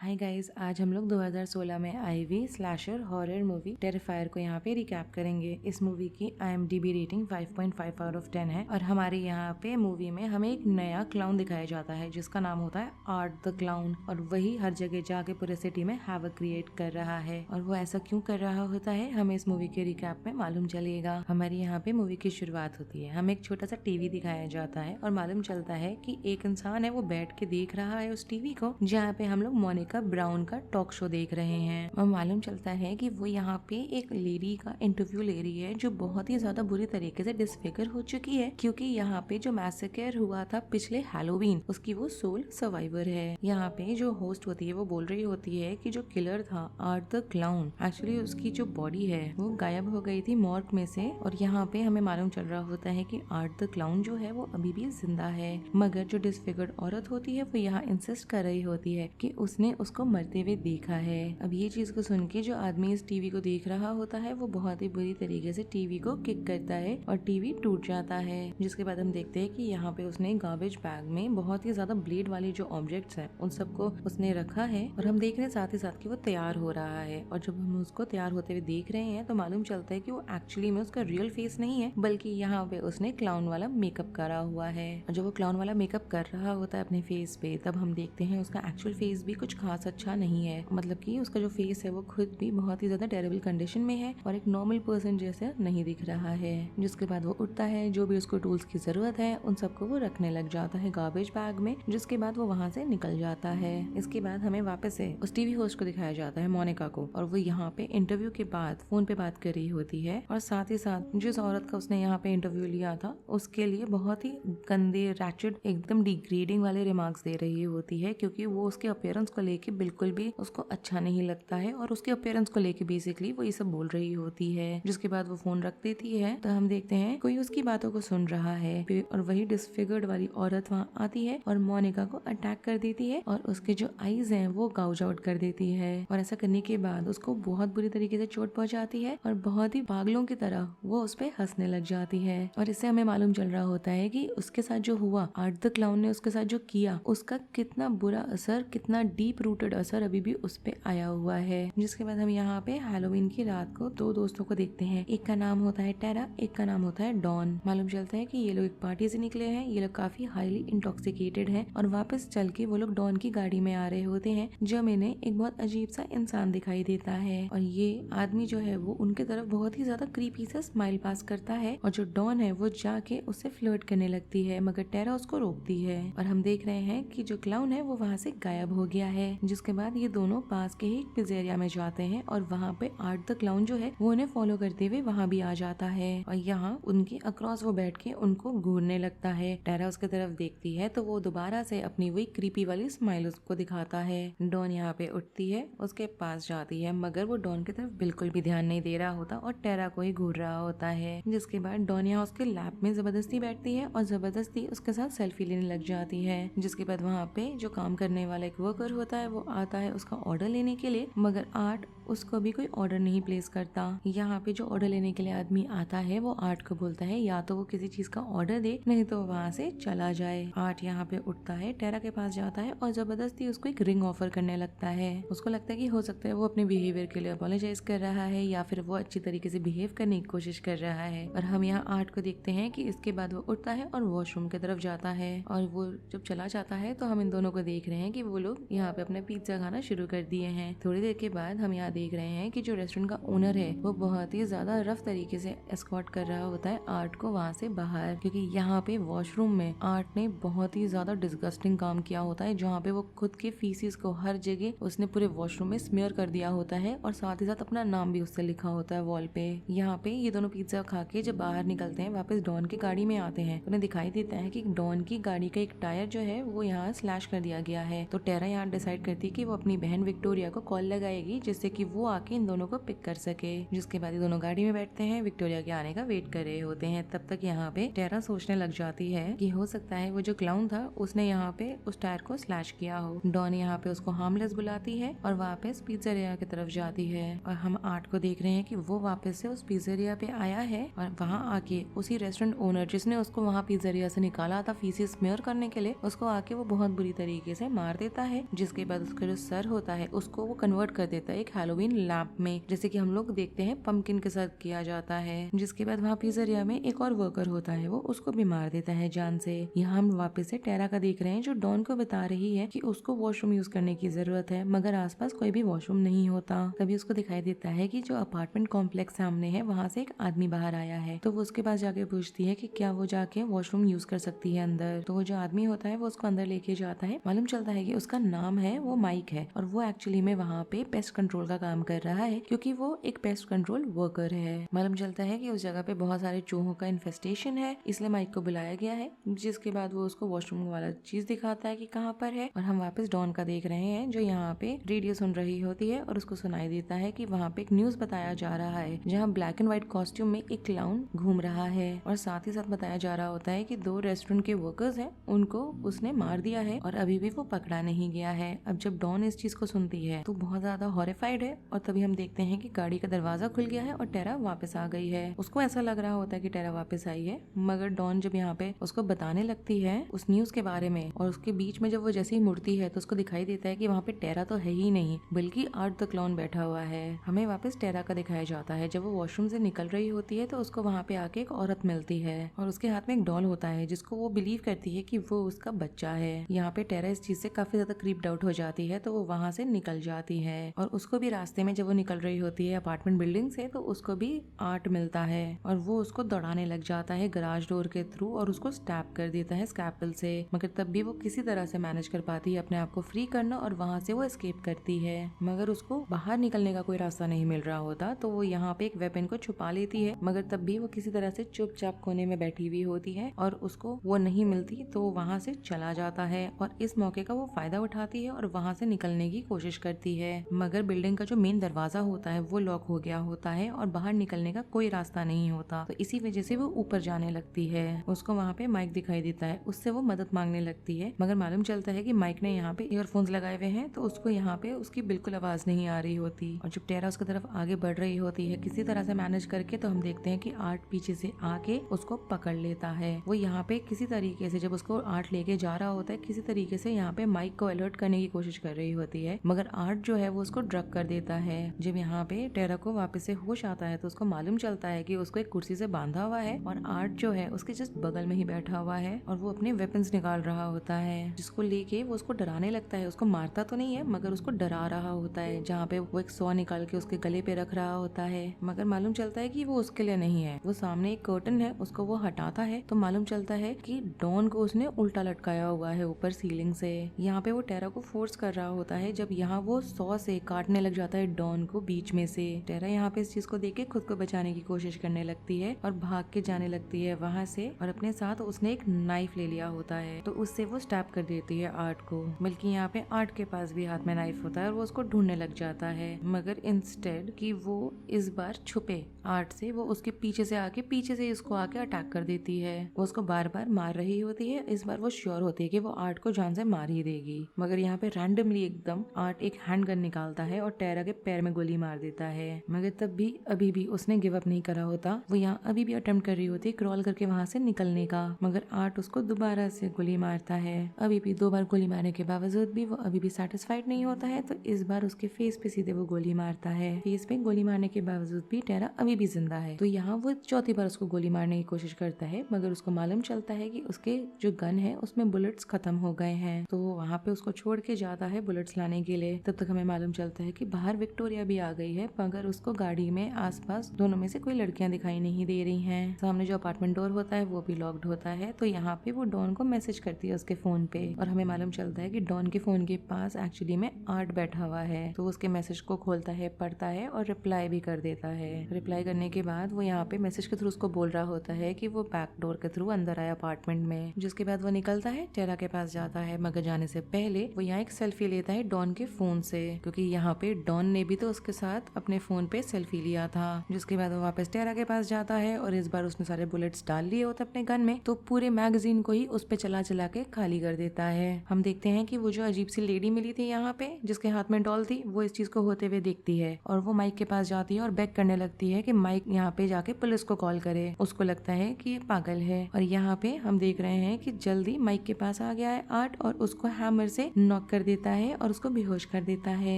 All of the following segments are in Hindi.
हाय गाइस, आज हम लोग 2016 में आई हुई स्लैशर हॉरर मूवी टेरिफायर को यहाँ पे रिकैप करेंगे। इस मूवी की IMDb रेटिंग 5.5 आउट ऑफ 10 है और हमारे यहाँ पे मूवी में हमें एक नया क्लाउन दिखाया जाता है जिसका नाम होता है आर्ट द क्लाउन और वही हर जगह जाके पूरे सिटी में हैवक क्रिएट कर रहा है। और वो ऐसा क्यों कर रहा होता है हमें इस मूवी के रिकैप में मालूम चलेगा। हमारे यहाँ पे मूवी की शुरुआत होती है, हमें एक छोटा सा टीवी दिखाया जाता है और मालूम चलता है कि एक इंसान है वो बैठ के देख रहा है उस टीवी को, जहाँ पे हम लोग मोनिका ब्राउन का टॉक शो देख रहे हैं। और मालूम चलता है कि वो यहाँ पे एक लेडी का इंटरव्यू ले रही है जो बहुत ही ज्यादा बुरी तरीके से डिसफिगर हो चुकी है, क्योंकि यहाँ पे जो मैसेकर हुआ था पिछले हैलोवीन उसकी वो सोल सर्वाइवर है। यहाँ पे जो होस्ट होती है वो बोल रही होती है कि जो किलर था आर्ट द क्लाउन, एक्चुअली उसकी जो बॉडी है वो गायब हो गई थी मॉर्ग में से। और यहाँ पे हमें मालूम चल रहा होता है कि आर्ट द क्लाउन जो है वो अभी भी जिंदा है, मगर जो डिसफिगर्ड औरत होती है वो यहाँ इंसिस्ट कर रही होती है कि उसने उसको मरते हुए देखा है। अब ये चीज को सुन के जो आदमी इस टीवी को देख रहा होता है वो बहुत ही बुरी तरीके से टीवी को किक करता है और टीवी टूट जाता है। जिसके बाद हम देखते हैं कि यहाँ पे उसने गार्बेज बैग में बहुत ही ज्यादा ब्लेड वाली जो ऑब्जेक्ट्स हैं उन सबको उसने रखा है और हम देख रहे हैं साथ ही साथ कि वो तैयार हो रहा है। और जब हम उसको तैयार होते हुए देख रहे हैं तो मालूम चलता है कि वो एक्चुअली में उसका रियल फेस नहीं है, बल्कि यहाँ पे उसने क्लाउन वाला मेकअप करा हुआ है। और जब वो क्लाउन वाला मेकअप कर रहा होता है अपने फेस पे, तब हम देखते हैं उसका एक्चुअल फेस भी कुछ खास अच्छा नहीं है। मतलब कि उसका जो फेस है वो खुद भी बहुत ही ज्यादा टेरेबल कंडीशन में है और एक नॉर्मल पर्सन जैसा नहीं दिख रहा है। जिसके बाद वो उठता है, जो भी उसको टूल्स की जरूरत है उन सबको वो रखने लग जाता है गार्बेज बैग में। जिसके बाद वो वहाँ से निकल जाता है। इसके बाद हमें वापस से उस टीवी होस्ट को दिखाया जाता है, मोनिका को, और वो यहाँ पे इंटरव्यू के बाद फोन पे बात कर रही होती है और साथ ही साथ जिस औरत का उसने यहाँ पे इंटरव्यू लिया था उसके लिए बहुत ही गंदे रैचेड एकदम डिग्रेडिंग वाले रिमार्क्स दे रही होती है, क्योंकि वो उसके अपीयरेंस को लेके बिल्कुल भी उसको अच्छा नहीं लगता है और उसके अपीयरेंस को लेके बेसिकली वो ये सब बोल रही होती है। जिसके बाद वो फोन रख देती है तो हम देखते हैं कोई उसकी बातों को सुन रहा है और वही डिसफिगर्ड वाली औरत वहाँ आती है और मोनिका को अटैक कर देती है और उसके जो आईज हैं वो गाउज आउट कर देती है। और ऐसा करने के बाद उसको बहुत बुरी तरीके से चोट पहुंचाती है और बहुत ही पागलों की तरह वो उस पे हंसने लग जाती है। और इससे हमें मालूम चल रहा होता है कि उसके साथ जो हुआ, आर्ट द क्लाउन ने उसके साथ जो किया, उसका कितना बुरा असर, कितना डीप रूटेड असर अभी भी उस पे आया हुआ है। जिसके बाद हम यहाँ पे हैलोवीन की रात को दो दोस्तों को देखते हैं। एक का नाम होता है टेरा, एक का नाम होता है डॉन। मालूम चलता है कि ये लोग एक पार्टी से निकले हैं, ये लोग काफी हाईली इंटॉक्सिकेटेड हैं और वापस चल के वो लोग डॉन की गाड़ी में आ रहे होते हैं, जब इन्हें एक बहुत अजीब सा इंसान दिखाई देता है और ये आदमी जो है वो उनके तरफ बहुत ही ज्यादा क्रीपी से स्माइल पास करता है और जो डॉन है वो जाके उससे फ्लर्ट करने लगती है, मगर टेरा उसको रोकती है। और हम देख रहे हैं कि जो क्लाउन है वो वहाँ से गायब हो गया है। जिसके बाद ये दोनों पास के ही पिज़्ज़ेरिया में जाते हैं और वहाँ पे आर्ट द क्लाउन जो है वो उन्हें फॉलो करते हुए वहाँ भी आ जाता है और यहाँ उनके अक्रॉस वो बैठ के उनको घूरने लगता है। टेरा उसके तरफ देखती है तो वो दोबारा से अपनी वही क्रीपी वाली स्माइल उसको दिखाता है। डॉन यहाँ पे उठती है, उसके पास जाती है, मगर वो डॉन की तरफ बिल्कुल भी ध्यान नहीं दे रहा होता और टेरा को ही घूर रहा होता है। जिसके बाद डॉन यहाँ उसके लैब में जबरदस्ती बैठती है और जबरदस्ती उसके साथ सेल्फी लेने लग जाती है। जिसके बाद वहाँ पे जो काम करने वाला एक वर्कर होता है वो आता है उसका ऑर्डर लेने के लिए, मगर आर्ट उसको भी कोई ऑर्डर नहीं प्लेस करता। यहाँ पे जो ऑर्डर लेने के लिए आदमी आता है वो आर्ट को बोलता है या तो वो किसी चीज का ऑर्डर दे, नहीं तो वहाँ से चला जाए। आर्ट यहाँ पे उठता है, टेरा के पास जाता है और जबरदस्ती उसको एक रिंग ऑफर करने लगता है। उसको लगता है कि हो सकता है वो अपने बिहेवियर के लिए अपोलोजाइज कर रहा है या फिर वो अच्छी तरीके से बिहेव करने की कोशिश कर रहा है। और हम यहाँ आर्ट को देखते हैं कि इसके बाद वो उठता है और वॉशरूम की तरफ जाता है और वो जब चला जाता है तो हम इन दोनों को देख रहे हैं कि वो लोग यहाँ पे अपना पिज्जा खाना शुरू कर दिए हैं। थोड़ी देर के बाद हम यहाँ देख रहे हैं कि जो रेस्टोरेंट का ओनर है वो बहुत ही ज्यादा रफ तरीके से एस्कॉर्ट कर रहा होता है आर्ट को वहाँ से बाहर, क्योंकि यहाँ पे वॉशरूम में आर्ट ने बहुत ही ज्यादा डिस्गस्टिंग काम किया होता है, जहाँ पे वो खुद के फीसिस को हर जगह उसने पूरे वॉशरूम में स्मेयर कर दिया होता है और साथ ही साथ अपना नाम भी उससे लिखा होता है वॉल पे। यहाँ पे ये दोनों पिज्जा खा के जब बाहर निकलते हैं वापस डॉन की गाड़ी में आते हैं, उन्हें दिखाई देता है कि डॉन की गाड़ी का एक टायर जो है वो यहाँ स्लैश कर दिया गया है। तो टेरा यहाँ डिसाइड करती है कि वो अपनी बहन विक्टोरिया को कॉल लगाएगी जिससे कि वो आके इन दोनों को पिक कर सके। जिसके बाद ये दोनों गाड़ी में बैठते हैं, विक्टोरिया के आने का वेट कर रहे होते हैं। तब तक यहाँ पे टेरा सोचने लग जाती है कि हो सकता है वो जो क्लाउन था उसने यहाँ पे उस टायर को स्लैश किया हो। डॉन यहाँ पे उसको हार्मलेस बुलाती है और वापस पिज़्ज़ेरिया की तरफ जाती है और हम आर्ट को देख रहे हैं कि वो वापस से उस पिज़्ज़ेरिया पे आया है और वहाँ आके उसी रेस्टोरेंट ओनर जिसने उसको वहाँ पिज़्ज़ेरिया से निकाला था फीसिस स्मेयर करने के लिए, उसको आके वो बहुत बुरी तरीके से मार देता है। जिसके बाद बाद उसका जो सर होता है उसको वो कन्वर्ट कर देता है एक हैलोवीन लैम्प में, जैसे कि हम लोग देखते हैं पंपकिन के साथ किया जाता है। जिसके बाद वहाँ पिज्जरिया में एक और वर्कर होता है, वो उसको भी मार देता है जान से। यहाँ हम वापस से टेरा का देख रहे हैं जो डॉन को बता रही है कि उसको वॉशरूम यूज करने की जरूरत है, मगर आसपास कोई भी वॉशरूम नहीं होता। तभी उसको दिखाई देता है कि जो अपार्टमेंट कॉम्प्लेक्स सामने है वहाँ से एक आदमी बाहर आया है। तो वो उसके पास जाके पूछती है कि क्या वो जाके वॉशरूम यूज कर सकती है अंदर। तो वो जो आदमी होता है वो उसको अंदर लेके जाता है। मालूम चलता है कि उसका नाम है वो माइक है और वो एक्चुअली में वहाँ पे पेस्ट कंट्रोल का काम कर रहा है, क्योंकि वो एक पेस्ट कंट्रोल वर्कर है। मालूम चलता है कि उस जगह पे बहुत सारे चूहों का इन्फेस्टेशन है, इसलिए माइक को बुलाया गया है। जिसके बाद वो उसको वॉशरूम वाला चीज दिखाता है कि कहाँ पर है। और हम वापस डॉन का देख रहे हैं जो यहाँ पे रेडियो सुन रही होती है और उसको सुनाई देता है कि वहाँ पे एक न्यूज बताया जा रहा है जहाँ ब्लैक एंड व्हाइट कॉस्ट्यूम में एक क्लाउन घूम रहा है। और साथ ही साथ बताया जा रहा होता है कि 2 रेस्टोरेंट के वर्कर्स हैं, उनको उसने मार दिया है और अभी भी वो पकड़ा नहीं गया है। अब जब डॉन इस चीज को सुनती है तो बहुत ज्यादा हॉरिफाइड है और तभी हम देखते हैं कि गाड़ी का दरवाजा खुल गया है और टेरा वापस आ गई है। उसको ऐसा लग रहा होता है कि टेरा वापस आई है, मगर डॉन जब यहाँ पे उसको बताने लगती है उस न्यूज के बारे में और उसके बीच में जब वो जैसे ही मुड़ती है तो उसको दिखाई देता है कि वहाँ पे टेरा तो है ही नहीं, बल्कि आर्ट द क्लाउन बैठा हुआ है। हमें वापस टेरा का दिखाया जाता है जब वो वॉशरूम से निकल रही होती है तो उसको वहाँ पे आके एक औरत मिलती है और उसके हाथ में एक डॉल होता है जिसको वो बिलीव करती है कि वो उसका बच्चा है। यहाँ पे टेरा इस चीज से काफी ज्यादा क्रीप्ड आउट हो जाती है, तो वो वहाँ से निकल जाती है। और उसको भी रास्ते में जब वो निकल रही होती है अपार्टमेंट बिल्डिंग से तो उसको भी आर्ट मिलता है और वो उसको दौड़ाने लग जाता है गराज डोर के थ्रू और उसको स्टैप कर देता है स्कैपल से। मगर तब भी वो किसी तरह से मैनेज कर पाती है अपने आप को फ्री करना और वहाँ से वो एस्केप करती है। मगर उसको बाहर निकलने का कोई रास्ता नहीं मिल रहा होता, तो वो यहाँ पे एक वेपन को छुपा लेती है, मगर तब भी वो किसी तरह से चुपचाप कोने में बैठी हुई होती है और उसको वो नहीं मिलती तो वहाँ से चला जाता है। और इस मौके का वो फायदा उठाती है और वहाँ से निकलने की कोशिश करती है, मगर बिल्डिंग का जो मेन दरवाजा होता है वो लॉक हो गया होता है और बाहर निकलने का कोई रास्ता नहीं होता। तो इसी वजह से वो ऊपर जाने लगती है। उसको वहाँ पे माइक दिखाई देता है, उससे वो मदद मांगने लगती है, मगर मालूम चलता है कि माइक ने यहाँ पे ईयरफोन्स लगाए हुए हैं तो उसको यहाँ पे उसकी बिल्कुल आवाज नहीं आ रही होती। और जब टेरा उसकी तरफ आगे बढ़ रही होती है किसी तरह से मैनेज करके, तो हम देखते हैं कि आर्ट पीछे से आके उसको पकड़ लेता है। वो यहाँ पे किसी तरीके से जब उसको आर्ट लेके जा रहा होता है किसी तरीके से यहाँ पे माइक को अलर्ट करने की कोशिश कर रही होती है, मगर आर्ट जो है वो उसको ड्रग कर देता है। जब यहाँ पे टेरा को वापस से होश आता है तो उसको मालूम चलता है कि उसको एक कुर्सी से बांधा हुआ है और आर्ट जो है उसके जस्ट बगल में ही बैठा हुआ है और वो अपने वेपन्स निकाल रहा होता है, जिसको लेके वो उसको डराने लगता है। उसको मारता तो नहीं है मगर उसको डरा रहा होता है, जहाँ पे वो एक सौ निकाल के उसके गले पे रख रहा होता है। मगर मालूम चलता है कि वो उसके लिए नहीं है। वो सामने एक कर्टन है, उसको वो हटाता है तो मालूम चलता है कि डॉन को उसने उल्टा लटकाया हुआ है ऊपर सीलिंग से। यहाँ पे वो टेरा को फोर्स कर रहा होता है, जब यहाँ वो सौ से काटने लग जाता है डॉन को बीच में से। टेरा यहाँ पे इस चीज को देख के खुद को बचाने की कोशिश करने लगती है और भाग के जाने लगती है वहाँ से, और अपने साथ उसने एक नाइफ ले लिया होता है तो उससे वो स्टैप कर देती है आर्ट को। बल्कि यहाँ पे आर्ट के पास भी हाथ में नाइफ होता है और वो उसको ढूंढने लग जाता है, मगर इंस्टेड कि वो इस बार छुपे आर्ट से, वो उसके पीछे से आके पीछे से इसको आके अटैक कर देती है। वो उसको बार बार मार रही होती है। इस बार वो श्योर होती है कि वो आर्ट को जान से मार ही देगी, मगर यहाँ पे रैंडमली एकदम आर्ट एक हैंडगन निकालता है और टेरा के पैर में गोली मार देता है। मगर तब भी अभी भी उसने गिव अप नहीं करा होता। वो यहाँ अभी भी अटेम्प्ट कर रही होती है क्रॉल करके वहाँ से निकलने का, मगर आर्ट उसको दोबारा से गोली मारता है। अभी भी 2 बार गोली मारने के बावजूद भी वो अभी भी सेटिस्फाइड नहीं होता है, तो इस बार उसके फेस पे सीधे वो गोली मारता है। फेस पे गोली मारने के बावजूद भी टेरा अभी भी जिंदा है, तो यहाँ वो चौथी बार उसको गोली मारने की कोशिश करता है, मगर उसको मालूम चलता है कि उसके जो गन है उसमें बुलेट्स खत्म हो गए हैं, तो वो वहाँ पे उसको छोड़ के जाता है बुलेट्स लाने के लिए। तब तक हमें मालूम चलता है कि बाहर विक्टोरिया भी आ गई है, मगर उसको गाड़ी में आसपास दोनों में से कोई लड़कियां दिखाई नहीं दे रही हैं। सामने जो अपार्टमेंट डोर होता है वो भी लॉक्ड होता है, तो यहाँ पे वो डॉन को मैसेज करती है उसके फोन पे, और हमें मालूम चलता है कि डॉन के फोन के पास एक्चुअली में आर्ट बैठा हुआ है। तो उसके मैसेज को खोलता है, पढ़ता है और रिप्लाई भी कर देता है। रिप्लाई करने के बाद वो यहाँ पे मैसेज के थ्रू उसको बोल रहा होता है कि वो बैक डोर के थ्रू अंदर आया अपार्टमेंट में। जिसके बाद वो निकलता है, टेरा के पास जाता है, मगर जाने से पहले वो यहाँ एक सेल्फी लेता है डॉन के फोन से, क्योंकि यहाँ पे डॉन ने भी तो उसके साथ अपने फोन पे सेल्फी लिया था। जिसके बाद वो वापस टेरा के पास जाता है और इस बार उसने सारे बुलेट्स डाल लिए होते अपने गन में, तो पूरे मैगजीन को ही उस पे चला चला के खाली कर देता है। हम देखते हैं कि वो जो अजीब सी लेडी मिली थी यहाँ पे जिसके हाथ में डॉल थी, वो इस चीज को होते हुए देखती है और वो माइक के पास जाती है और बेग करने लगती है कि माइक यहाँ पे जाके पुलिस को कॉल करे। उसको लगता है कि ये पागल है, और यहाँ पे हम देख रहे हैं कि जल्दी माइक के पास आ गया है आर्ट और उसको हैमर से नॉक कर देता है और उसको बेहोश कर देता है।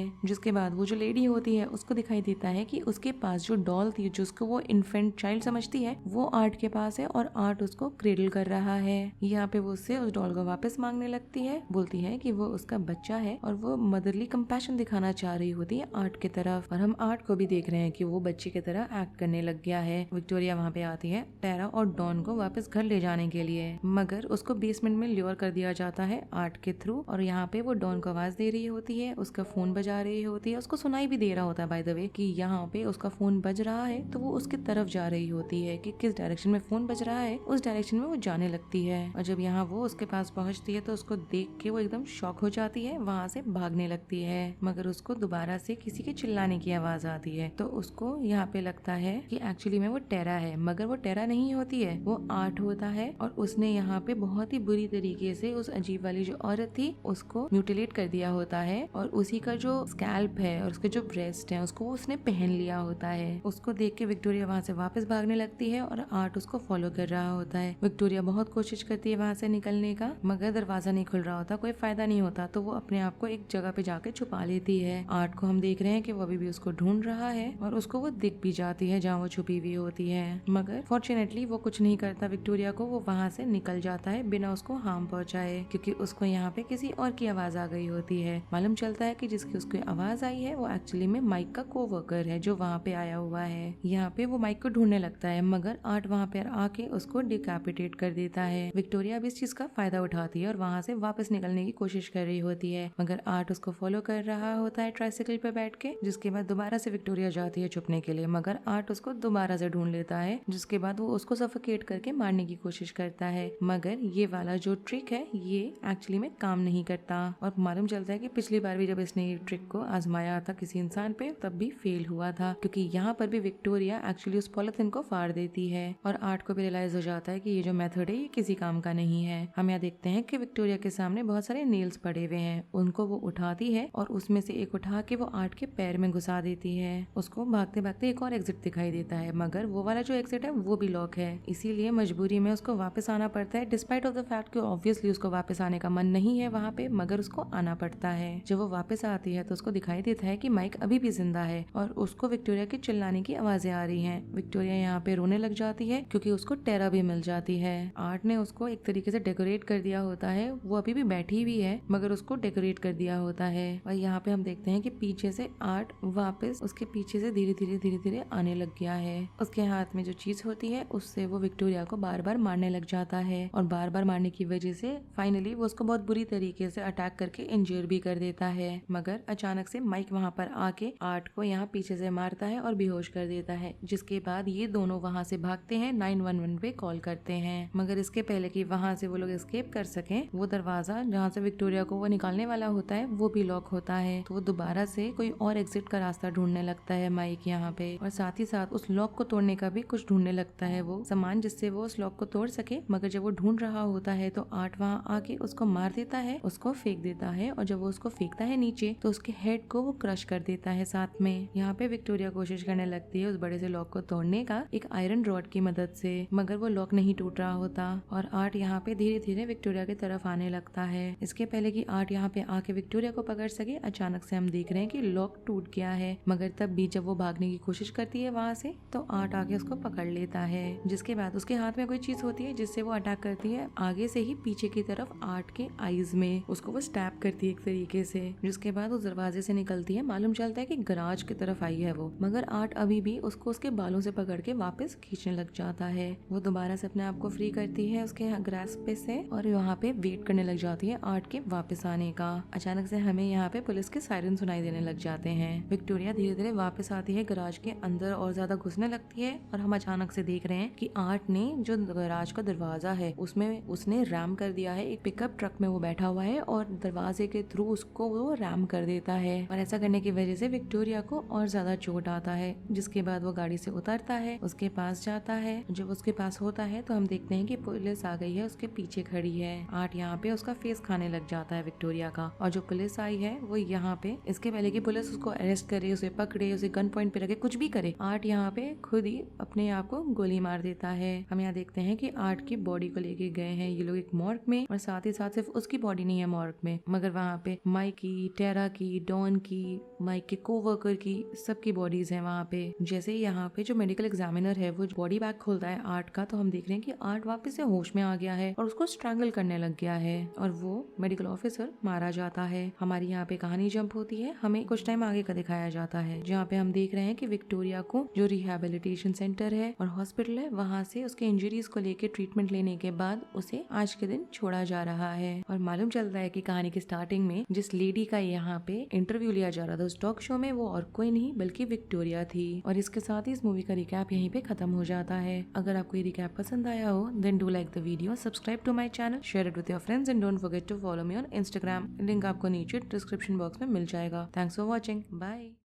जिसके बाद वो जो लेडी होती है उसको दिखाई देता है कि उसके पास जो डॉल थी जिसको वो इन्फेंट चाइल्ड समझती है वो आर्ट के पास है और आर्ट उसको क्रेडल कर रहा है। यहाँ पे वो उससे उस डॉल को वापस मांगने लगती है, बोलती है कि वो उसका बच्चा है और वो मदरली कंपैशन दिखाना चाह रही होती है आर्ट की तरफ। और हम आर्ट को भी देख रहे हैं कि वो बच्चे की तरह एक्ट करने लग गया है। विक्टोरिया वहाँ पे आती है टेरा और डॉन को वापस घर ले जाने के लिए, मगर उसको बेसमेंट में ल्योर कर दिया जाता है आर्ट के थ्रू। और यहाँ पे वो डॉन को आवाज दे रही होती है, उसका फोन बजा रही होती है, उसको सुनाई भी दे रहा होता है बाय द वे कि यहाँ पे उसका फोन बज रहा है, तो वो उसकी तरफ जा रही होती है कि किस डायरेक्शन में फोन बज रहा है उस डायरेक्शन में वो जाने लगती है। और जब यहाँ वो उसके पास पहुँचती है तो उसको देख के वो एकदम शॉक हो जाती है, वहाँ से भागने लगती है, मगर उसको दोबारा से किसी के चिल्लाने की आवाज आती है। तो उसको यहाँ पे लगता है कि एक्चुअली में वो टेरा है, मगर वो टेरा नहीं होती है, वो आर्ट होता है। और उसने यहाँ पे बहुत ही बुरी तरीके से उस अजीब वाली जो औरत थी उसको म्यूटिलेट कर दिया होता है और उसी का जो स्कैल्प है और उसके जो ब्रेस्ट है उसको उसने पहन लिया होता है। उसको देख के विक्टोरिया वहाँ से वापस भागने लगती है और आर्ट उसको फॉलो कर रहा होता है। विक्टोरिया बहुत कोशिश करती है वहाँ से निकलने का, मगर दरवाजा नहीं खुल रहा होता, कोई फायदा नहीं होता, तो वो अपने आप को एक जगह पे जाके छुपा लेती है। आर्ट को हम देख रहे हैं कि वो अभी भी उसको ढूंढ रहा है और उसको वो दिख भी जाती है जहाँ वो छुपी हुई होती है, मगर फॉर्चुनेटली वो कुछ नहीं करता विक्टोरिया को, वो वहाँ से निकल जाता है बिना उसको हार्म पहुँचाए, क्योंकि उसको यहाँ पे किसी और की आवाज आ गई होती है। मालूम चलता है कि जिसकी उसको आवाज आई है वो एक्चुअली में माइक का कोवर्कर है जो वहाँ पे आया हुआ है। यहाँ पे वो माइक को ढूंढने लगता है, मगर आर्ट वहाँ पे आके उसको डिकैपिटेट कर देता है। विक्टोरिया भी इस चीज का फायदा उठाती है और वहाँ से वापस निकलने की कोशिश कर रही होती है, मगर आर्ट उसको फॉलो कर रहा होता है ट्राइसिकल पे बैठ के। जिसके बाद दोबारा से विक्टोरिया जाती है छुपने के लिए, मगर आर्ट उसको दोबारा से ढूंढ लेता है, जिसके बाद वो उसको सफोकेट करके मारने की कोशिश करता है। मगर ये वाला जो ट्रिक है ये एक्चुअली में काम नहीं करता और मालूम चलता है कि पिछली बार भी जब इसने ये ट्रिक को आजमाया था किसी इंसान पे तब भी फेल हुआ था, क्योंकि यहाँ पर भी विक्टोरिया एक्चुअली उस पॉलिथीन को फाड़ देती है और आर्ट को भी रियलाइज हो जाता है कि ये जो मेथड है ये किसी काम का नहीं है। हम यहाँ देखते हैं कि विक्टोरिया के सामने बहुत सारे नेल्स पड़े हुए हैं, उनको वो उठाती है और उसमें से एक उठा के वो आर्ट के पैर में घुसा देती है। उसको भागते भागते एक और एग्जिट दिखाई देता है, मगर वो वाला जो एग्जिट है वो भी लॉक है, इसीलिए मजबूरी में उसको वापस आना पड़ता है, डिस्पाइट ऑफ द फैक्ट कि ऑब्वियसली उसको वापस आने का मन नहीं है वहाँ पे, मगर उसको आना पड़ता है। जब वो वापस आती है तो उसको दिखाई देता है कि माइक अभी भी जिंदा है और उसको विक्टोरिया के चिल्लाने की आवाजें आ रही हैं। विक्टोरिया यहाँ पे रोने लग जाती है क्योंकि उसको टेरा भी मिल जाती है। आर्ट ने उसको एक तरीके से डेकोरेट कर दिया होता है, वो अभी भी बैठी हुई है मगर उसको डेकोरेट कर दिया होता है। और यहाँ पे हम देखते हैं कि पीछे से आर्ट वापस उसके पीछे से धीरे धीरे आने लग गया है। उसके हाथ में जो चीज होती है उससे वो विक्टोरिया को बार बार मारने लग जाता है और बार बार मारने की वजह से फाइनली वो उसको बहुत बुरी तरीके से अटैक करके इंजर भी कर देता है। मगर अचानक से माइक वहाँ पर आके आर्ट को यहाँ पीछे से मारता है और बेहोश कर देता है, जिसके बाद ये दोनों वहाँ से भागते हैं, 911 पे कॉल करते हैं। मगर इसके पहले कि वहाँ से वो लोग एस्केप कर सके, वो दरवाजा जहाँ से विक्टोरिया को वो निकालने वाला होता है वो भी लॉक होता है, तो वो दोबारा से कोई और एग्जिट का रास्ता ढूंढने लगता है माइक यहाँ पे, और साथ ही साथ उस लॉक को तोड़ने का भी कुछ ढूंढने लगता है वो सामान जिससे वो उस लॉक को तोड़ सके। मगर जब वो ढूंढ रहा होता है तो आर्ट वहाँ आके उसको मार देता है, उसको फेंक देता है, और जब वो उसको फेंकता है नीचे तो उसके हेड को वो क्रश कर देता है साथ में। यहाँ पे विक्टोरिया कोशिश करने लगती है उस बड़े से लॉक को तोड़ने का एक आयरन रॉड की मदद से, मगर वो लॉक नहीं टूट रहा होता और आर्ट यहाँ पे धीरे धीरे विक्टोरिया की तरफ आने लगता है। इसके पहले कि आर्ट यहाँ पे आके विक्टोरिया को पकड़ सके, अचानक से हम देख रहे हैं कि लॉक टूट गया है। मगर तब भी जब वो भागने की कोशिश करती है वहाँ से तो आर्ट आके उसको पकड़ लेता है, जिसके बाद उसके हाथ में कोई चीज होती है जिससे वो अटैक करती है आगे से ही पीछे की तरफ आर्ट के आईज में, उसको वो स्टैप करती है एक तरीके से, जिसके बाद उस दरवाजे से निकलती है। मालूम चलता है कि गराज की तरफ आई है वो, मगर आर्ट अभी भी उसको उसके बालों से पकड़ के वापस खींचने लग जाता है। वो दोबारा से अपने आप को फ्री करती है उसके ग्रास्प पे से और वहाँ पे वेट करने लग जाती है आर्ट के वापस आने का। अचानक से हमें यहाँ पे पुलिस के सायरन सुनाई देने लग जाते हैं। विक्टोरिया धीरे धीरे वापस आती है गराज के अंदर और ज्यादा घुसने लगती है और हम अचानक से देख रहे हैं कि आर्ट ने जो गराज का दरवाजा है उसमें उसने रैम कर दिया है, एक पिकअप ट्रक में वो बैठा हुआ है और दरवाजे के थ्रू उसको वो रैम कर देता है, और ऐसा करने की वजह से विक्टोरिया को और ज्यादा चोट आता है। जिसके बाद वो गाड़ी से उतरता है, उसके पास जाता है। जब उसके पास होता है तो हम देखते हैं कि पुलिस आ गई है, उसके पीछे खड़ी है। आर्ट यहाँ पे उसका फेस खाने लग जाता है विक्टोरिया का, और जो पुलिस आई है वो यहाँ पे इसके पहले की पुलिस उसको अरेस्ट करे, उसे पकड़े, उसे गन पॉइंट पे रखे, कुछ भी करे, आर्ट यहाँ पे खुद ही अपने आप को गोली मार देता है। हम यहाँ देखते हैं कि आर्ट की बॉडी को लेके गए हैं ये लोग एक मॉर्ग में, और साथ ही साथ सिर्फ उसकी बॉडी नहीं है मॉर्ग में मगर वहाँ पे माइक की, टेरा की, डॉन की, माइक के कोवर्कर की, सबकी बॉडीज हैं वहाँ पे। जैसे ही यहाँ पे जो मेडिकल एग्जामिनर है वो बॉडी बैग खोलता है आर्ट का, तो हम देख रहे हैं कि आर्ट वापस से होश में आ गया है और उसको स्ट्रैंगल करने लग गया है और वो मेडिकल ऑफिसर मारा जाता है। हमारी यहाँ पे कहानी जंप होती है, हमें कुछ टाइम आगे का दिखाया जाता है जहाँ पे हम देख रहे हैं कि विक्टोरिया को जो रिहैबिलिटेशन सेंटर है और हॉस्पिटल है वहाँ से उसके इंजरीज को लेके ट्रीटमेंट लेने के बाद उसे आज के दिन छोड़ा जा रहा है। और मालूम चलता है कि कहानी की स्टार्टिंग में जिस लेडी का यहाँ पे इंटरव्यू लिया जा रहा था उस टॉक शो में, वो और कोई नहीं बल्कि विक्टोरिया थी। और इसके साथ ही इस मूवी का रिकैप यहीं पे खत्म हो जाता है। अगर आपको ये रिकैप पसंद आया हो then do like the video, subscribe to my channel, share it with your friends and don't forget to follow me on Instagram. Link आपको नीचे डिस्क्रिप्शन बॉक्स में मिल जाएगा। Thanks for watching, bye.